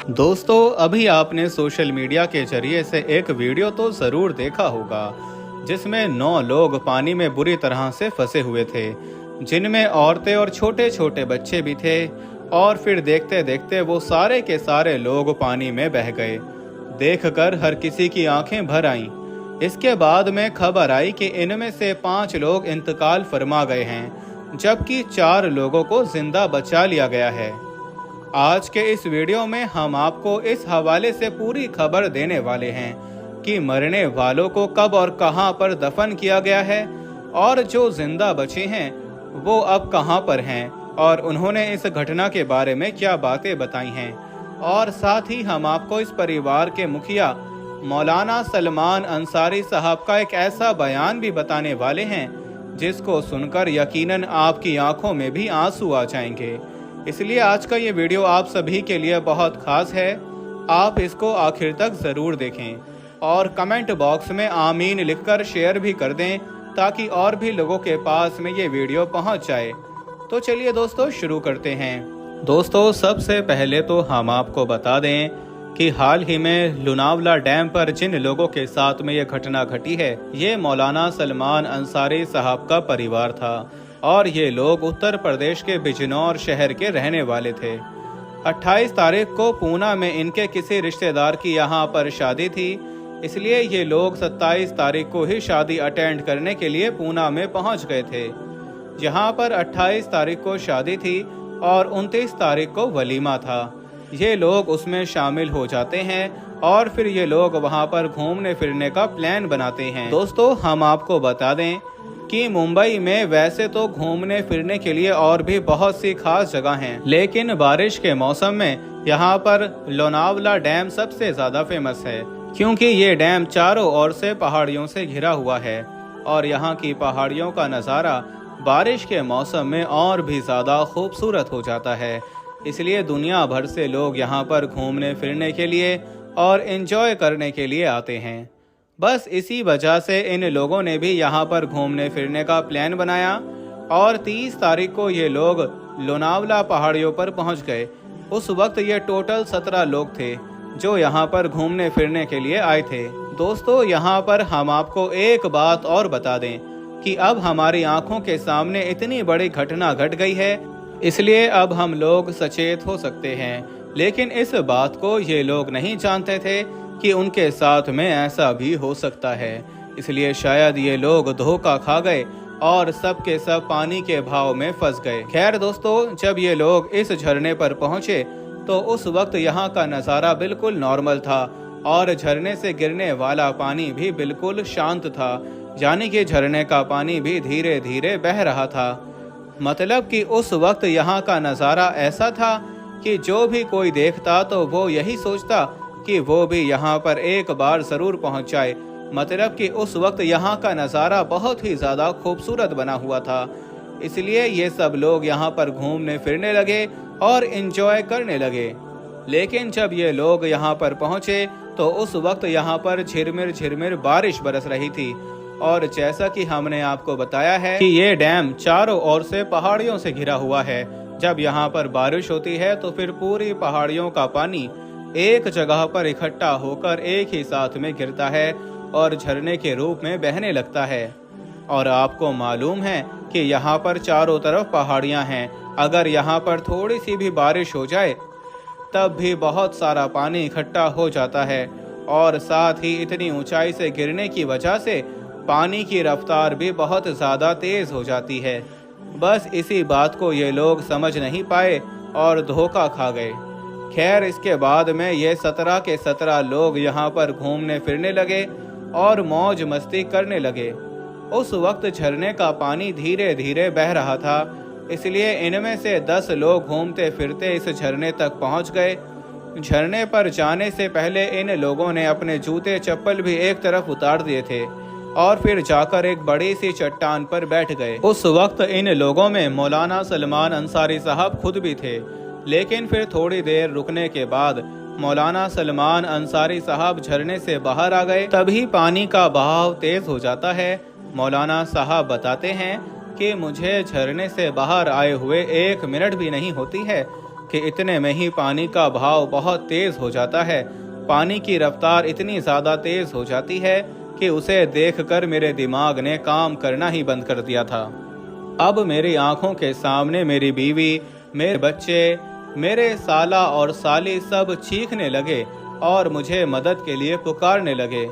दोस्तों, अभी आपने सोशल मीडिया के जरिए से एक वीडियो तो ज़रूर देखा होगा जिसमें 9 लोग पानी में बुरी तरह से फंसे हुए थे, जिनमें औरतें और छोटे छोटे बच्चे भी थे। और फिर देखते देखते वो सारे के सारे लोग पानी में बह गए। देखकर हर किसी की आंखें भर आईं। इसके बाद में खबर आई कि इनमें से 5 लोग इंतकाल फरमा गए हैं, जबकि 4 लोगों को जिंदा बचा लिया गया है। आज के इस वीडियो में हम आपको इस हवाले से पूरी खबर देने वाले हैं कि मरने वालों को कब और कहां पर दफन किया गया है, और जो जिंदा बचे हैं वो अब कहां पर हैं, और उन्होंने इस घटना के बारे में क्या बातें बताई हैं। और साथ ही हम आपको इस परिवार के मुखिया मौलाना सलमान अंसारी साहब का एक ऐसा बयान भी बताने वाले हैं जिसको सुनकर यकीनन आपकी आंखों में भी आंसू आ जाएंगे। इसलिए आज का ये वीडियो आप सभी के लिए बहुत खास है। आप इसको आखिर तक ज़रूर देखें और कमेंट बॉक्स में आमीन लिखकर शेयर भी कर दें, ताकि और भी लोगों के पास में ये वीडियो पहुंच जाए। तो चलिए दोस्तों, शुरू करते हैं। दोस्तों, सबसे पहले तो हम आपको बता दें कि हाल ही में लोनावला डैम पर जिन लोगों के साथ में ये घटना घटी है, ये मौलाना सलमान अंसारी साहब का परिवार था, और ये लोग उत्तर प्रदेश के बिजनौर शहर के रहने वाले थे। 28 तारीख को पूना में इनके किसी रिश्तेदार की यहाँ पर शादी थी, इसलिए ये लोग 27 तारीख को ही शादी अटेंड करने के लिए पूना में पहुँच गए थे। जहाँ पर 28 तारीख को शादी थी और 29 तारीख को वलीमा था। ये लोग उसमें शामिल हो जाते हैं और फिर ये लोग वहाँ पर घूमने फिरने का प्लान बनाते हैं। दोस्तों, हम आपको बता दें कि मुंबई में वैसे तो घूमने फिरने के लिए और भी बहुत सी खास जगह हैं, लेकिन बारिश के मौसम में यहाँ पर लोनावला डैम सबसे ज़्यादा फेमस है, क्योंकि ये डैम चारों ओर से पहाड़ियों से घिरा हुआ है और यहाँ की पहाड़ियों का नज़ारा बारिश के मौसम में और भी ज़्यादा खूबसूरत हो जाता है। इसलिए दुनिया भर से लोग यहाँ पर घूमने फिरने के लिए और एंजॉय करने के लिए आते हैं। बस इसी वजह से इन लोगों ने भी यहाँ पर घूमने फिरने का प्लान बनाया और 30 तारीख को ये लोग लोनावला पहाड़ियों पर पहुँच गए। उस वक्त ये टोटल 17 लोग थे जो यहाँ पर घूमने फिरने के लिए आए थे। दोस्तों, यहाँ पर हम आपको एक बात और बता दें कि अब हमारी आंखों के सामने इतनी बड़ी घटना घट गई है, इसलिए अब हम लोग सचेत हो सकते हैं। लेकिन इस बात को ये लोग नहीं जानते थे कि उनके साथ में ऐसा भी हो सकता है, इसलिए शायद ये लोग धोखा खा गए और सब के सब पानी के भाव में फंस गए। खैर दोस्तों, जब ये लोग इस झरने पर पहुंचे तो उस वक्त यहाँ का नज़ारा बिल्कुल नॉर्मल था और झरने से गिरने वाला पानी भी बिल्कुल शांत था, यानी कि झरने का पानी भी धीरे धीरे बह रहा था। मतलब कि उस वक्त यहाँ का नज़ारा ऐसा था कि जो भी कोई देखता तो वो यही सोचता कि वो भी यहाँ पर एक बार ज़रूर पहुँच जाए। मतलब कि उस वक्त यहाँ का नज़ारा बहुत ही ज़्यादा खूबसूरत बना हुआ था, इसलिए ये सब लोग यहाँ पर घूमने फिरने लगे और एंजॉय करने लगे। लेकिन जब ये लोग यहाँ पर पहुँचे तो उस वक्त यहाँ पर झिरमिर झिरमिर बारिश बरस रही थी, और जैसा कि हमने आपको बताया है कि ये डैम चारों ओर से पहाड़ियों से घिरा हुआ है। जब यहाँ पर बारिश होती है तो फिर पूरी पहाड़ियों का पानी एक जगह पर इकट्ठा होकर एक ही साथ में गिरता है और झरने के रूप में बहने लगता है। और आपको मालूम है कि यहाँ पर चारों तरफ पहाड़ियाँ हैं, अगर यहाँ पर थोड़ी सी भी बारिश हो जाए तब भी बहुत सारा पानी इकट्ठा हो जाता है, और साथ ही इतनी ऊंचाई से गिरने की वजह से पानी की रफ्तार भी बहुत ज़्यादा तेज़ हो जाती है। बस इसी बात को ये लोग समझ नहीं पाए और धोखा खा गए। खैर, इसके बाद में ये 17 के 17 लोग यहाँ पर घूमने फिरने लगे और मौज मस्ती करने लगे। उस वक्त झरने का पानी धीरे धीरे बह रहा था, इसलिए इनमें से 10 लोग घूमते फिरते इस झरने तक पहुँच गए। झरने पर जाने से पहले इन लोगों ने अपने जूते चप्पल भी एक तरफ उतार दिए थे और फिर जाकर एक बड़ी सी चट्टान पर बैठ गए। उस वक्त इन लोगों में मौलाना सलमान अंसारी साहब खुद भी थे, लेकिन फिर थोड़ी देर रुकने के बाद मौलाना सलमान अंसारी साहब झरने से बाहर आ गए। तभी पानी का बहाव तेज हो जाता है। मौलाना साहब बताते हैं कि मुझे झरने से बाहर आए हुए 1 मिनट भी नहीं होती है कि इतने में ही पानी का बहाव बहुत तेज हो जाता है। पानी की रफ्तार इतनी ज़्यादा तेज हो जाती है कि उसे देखकर मेरे दिमाग ने काम करना ही बंद कर दिया था। अब मेरी आंखों के सामने मेरी बीवी, मेरे बच्चे, मेरे साला और साली सब चीखने लगे और मुझे मदद के लिए पुकारने लगे।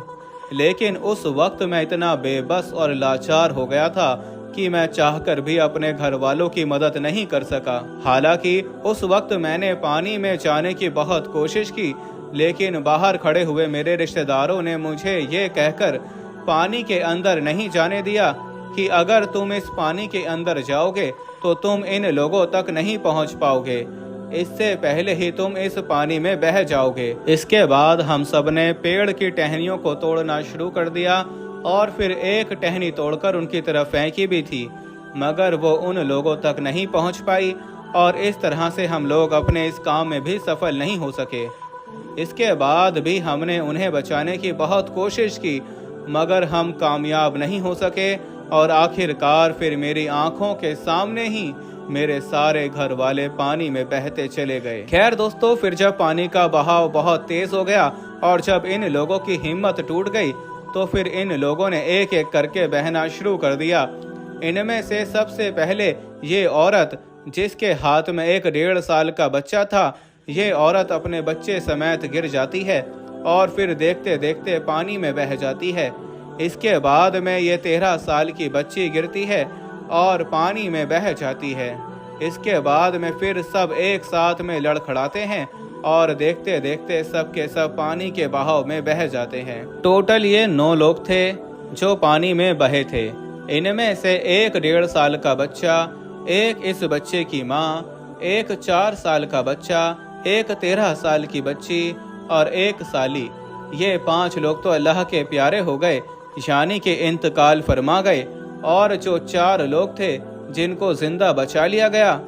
लेकिन उस वक्त मैं इतना बेबस और लाचार हो गया था कि मैं चाहकर भी अपने घर वालों की मदद नहीं कर सका। हालांकि उस वक्त मैंने पानी में जाने की बहुत कोशिश की, लेकिन बाहर खड़े हुए मेरे रिश्तेदारों ने मुझे ये कहकर पानी के अंदर नहीं जाने दिया कि अगर तुम इस पानी के अंदर जाओगे तो तुम इन लोगों तक नहीं पहुंच पाओगे, इससे पहले ही तुम इस पानी में बह जाओगे। इसके बाद हम सब ने पेड़ की टहनियों को तोड़ना शुरू कर दिया और फिर एक टहनी तोड़कर उनकी तरफ फेंकी भी थी, मगर वो उन लोगों तक नहीं पहुंच पाई और इस तरह से हम लोग अपने इस काम में भी सफल नहीं हो सके। इसके बाद भी हमने उन्हें बचाने की बहुत कोशिश की, मगर हम कामयाब नहीं हो सके और आखिरकार फिर मेरी आंखों के सामने ही मेरे सारे घर वाले पानी में बहते चले गए। खैर दोस्तों, फिर जब पानी का बहाव बहुत तेज हो गया और जब इन लोगों की हिम्मत टूट गई तो फिर इन लोगों ने एक एक करके बहना शुरू कर दिया। इनमें से सबसे पहले ये औरत, जिसके हाथ में एक 1.5 साल का बच्चा था, ये औरत अपने बच्चे समेत गिर जाती है और फिर देखते देखते पानी में बह जाती है। इसके बाद में ये 13 साल की बच्ची गिरती है और पानी में बह जाती है। इसके बाद में फिर सब एक साथ में लड़खड़ाते हैं और देखते देखते सब के सब पानी के बहाव में बह जाते हैं। टोटल ये 9 लोग थे जो पानी में बहे थे। इनमें से एक 1.5 साल का बच्चा, एक इस बच्चे की माँ, एक 4 साल का बच्चा, एक 13 साल की बच्ची और एक साली। ये 5 लोग तो अल्लाह के प्यारे हो गए, यानी कि इंतकाल फरमा गए, और जो 4 लोग थे जिनको जिंदा बचा लिया गया।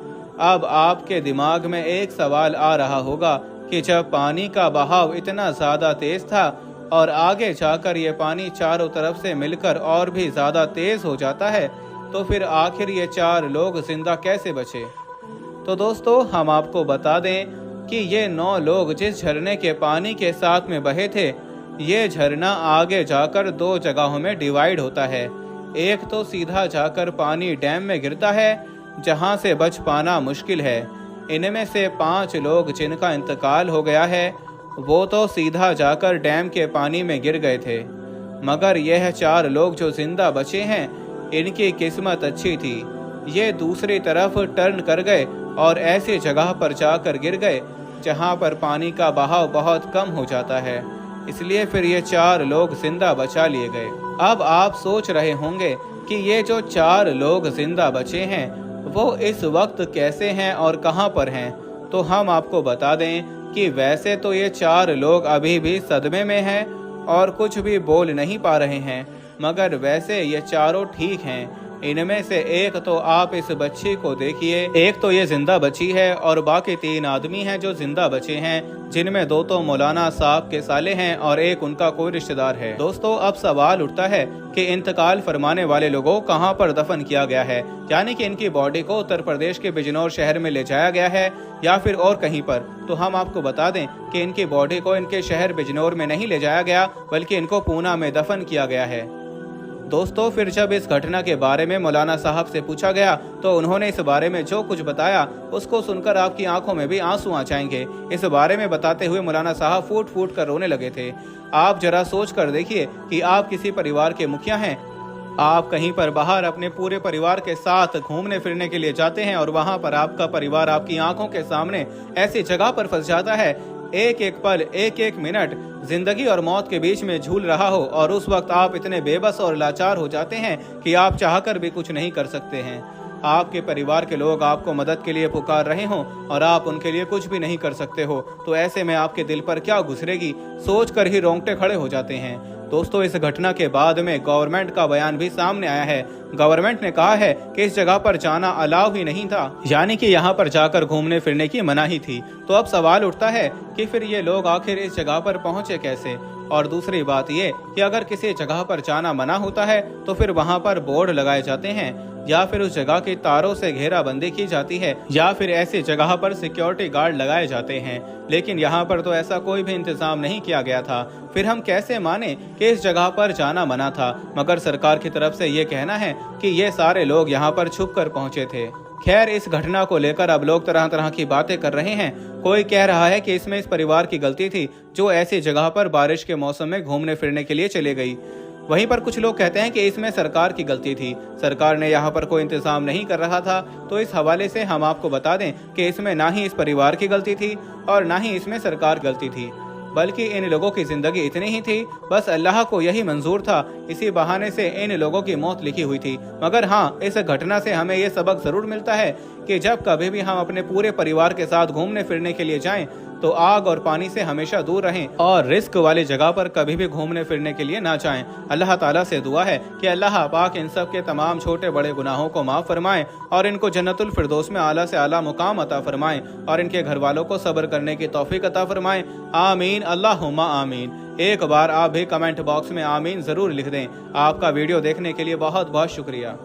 अब आपके दिमाग में एक सवाल आ रहा होगा कि जब पानी का बहाव इतना ज़्यादा तेज था और आगे जाकर ये पानी चारों तरफ से मिलकर और भी ज़्यादा तेज हो जाता है, तो फिर आखिर ये 4 लोग जिंदा कैसे बचे? तो दोस्तों, हम आपको बता दें कि ये 9 लोग जिस झरने के पानी के साथ में बहे थे, ये झरना आगे जाकर 2 जगहों में डिवाइड होता है। एक तो सीधा जाकर पानी डैम में गिरता है, जहां से बच पाना मुश्किल है। इनमें से 5 लोग जिनका इंतकाल हो गया है, वो तो सीधा जाकर डैम के पानी में गिर गए थे, मगर यह 4 लोग जो जिंदा बचे हैं, इनकी किस्मत अच्छी थी। ये दूसरी तरफ टर्न कर गए और ऐसी जगह पर जाकर गिर गए जहां पर पानी का बहाव बहुत कम हो जाता है, इसलिए फिर ये 4 लोग जिंदा बचा लिए गए। अब आप सोच रहे होंगे कि ये जो 4 लोग जिंदा बचे हैं वो इस वक्त कैसे हैं और कहां पर हैं। तो हम आपको बता दें कि वैसे तो ये 4 लोग अभी भी सदमे में हैं और कुछ भी बोल नहीं पा रहे हैं, मगर वैसे ये चारों ठीक हैं। इनमें से एक तो आप इस बच्ची को देखिए, एक तो ये जिंदा बची है और बाकी 3 आदमी हैं जो जिंदा बचे हैं, जिनमें 2 तो मौलाना साहब के साले हैं और एक उनका कोई रिश्तेदार है। दोस्तों, अब सवाल उठता है कि इंतकाल फरमाने वाले लोगों को कहां पर दफन किया गया है, यानी कि इनकी बॉडी को उत्तर प्रदेश के बिजनौर शहर में ले जाया गया है या फिर और कहीं पर। तो हम आपको बता दें कि इनकी बॉडी को इनके शहर बिजनौर में नहीं ले जाया गया, बल्कि इनको पूना में दफन किया गया है। दोस्तों, फिर जब इस घटना के बारे में मौलाना साहब से पूछा गया तो उन्होंने इस बारे में जो कुछ बताया उसको सुनकर आपकी आंखों में भी आंसू आ जाएंगे। इस बारे में बताते हुए मौलाना साहब फूट फूट कर रोने लगे थे। आप जरा सोच कर देखिए कि आप किसी परिवार के मुखिया हैं, आप कहीं पर बाहर अपने पूरे परिवार के साथ घूमने फिरने के लिए जाते हैं और वहां पर आपका परिवार आपकी आंखों के सामने ऐसी जगह पर फंस जाता है, एक एक पल, एक एक मिनट जिंदगी और मौत के बीच में झूल रहा हो, और उस वक्त आप इतने बेबस और लाचार हो जाते हैं कि आप चाहकर भी कुछ नहीं कर सकते हैं। आपके परिवार के लोग आपको मदद के लिए पुकार रहे हों और आप उनके लिए कुछ भी नहीं कर सकते हो, तो ऐसे में आपके दिल पर क्या गुजरेगी, सोच कर ही रोंगटे खड़े हो जाते हैं। दोस्तों, इस घटना के बाद में गवर्नमेंट का बयान भी सामने आया है। गवर्नमेंट ने कहा है कि इस जगह पर जाना अलाउ ही नहीं था, यानी कि यहाँ पर जाकर घूमने फिरने की मनाही थी। तो अब सवाल उठता है कि फिर ये लोग आखिर इस जगह पर पहुंचे कैसे। और दूसरी बात ये कि अगर किसी जगह पर जाना मना होता है तो फिर वहाँ पर बोर्ड लगाए जाते हैं, या फिर उस जगह की तारों से घेराबंदी की जाती है, या फिर ऐसी जगह पर सिक्योरिटी गार्ड लगाए जाते हैं। लेकिन यहाँ पर तो ऐसा कोई भी इंतजाम नहीं किया गया था। फिर हम कैसे माने कि इस जगह पर जाना मना था, मगर सरकार की तरफ से ये कहना है कि ये सारे लोग यहाँ पर छुप कर पहुंचे थे। खैर, इस घटना को लेकर अब लोग तरह तरह की बातें कर रहे हैं। कोई कह रहा है कि इसमें इस परिवार की गलती थी जो ऐसी जगह पर बारिश के मौसम में घूमने फिरने के लिए चले गई। वहीं पर कुछ लोग कहते हैं कि इसमें सरकार की गलती थी, सरकार ने यहाँ पर कोई इंतजाम नहीं कर रहा था। तो इस हवाले से हम आपको बता दें कि इसमें ना ही इस परिवार की गलती थी और ना ही इसमें सरकार की गलती थी, बल्कि इन लोगों की जिंदगी इतनी ही थी, बस अल्लाह को यही मंजूर था। इसी बहाने से इन लोगों की मौत लिखी हुई थी। मगर हाँ, इस घटना से हमें ये सबक जरूर मिलता है कि जब कभी भी हम अपने पूरे परिवार के साथ घूमने फिरने के लिए जाएं तो आग और पानी से हमेशा दूर रहें और रिस्क वाली जगह पर कभी भी घूमने फिरने के लिए ना जाएं। अल्लाह ताला से दुआ है कि अल्लाह पाक इन सब के तमाम छोटे बड़े गुनाहों को माफ फरमाए और इनको जन्नतुल फिरदौस में आला से आला मुकाम अता फरमाए और इनके घर वालों को सब्र करने की तौफीक अता फरमाए। आमीन, अल्लाहुम्मा आमीन। एक बार आप भी कमेंट बॉक्स में आमीन जरूर लिख दें। आपका वीडियो देखने के लिए बहुत बहुत शुक्रिया।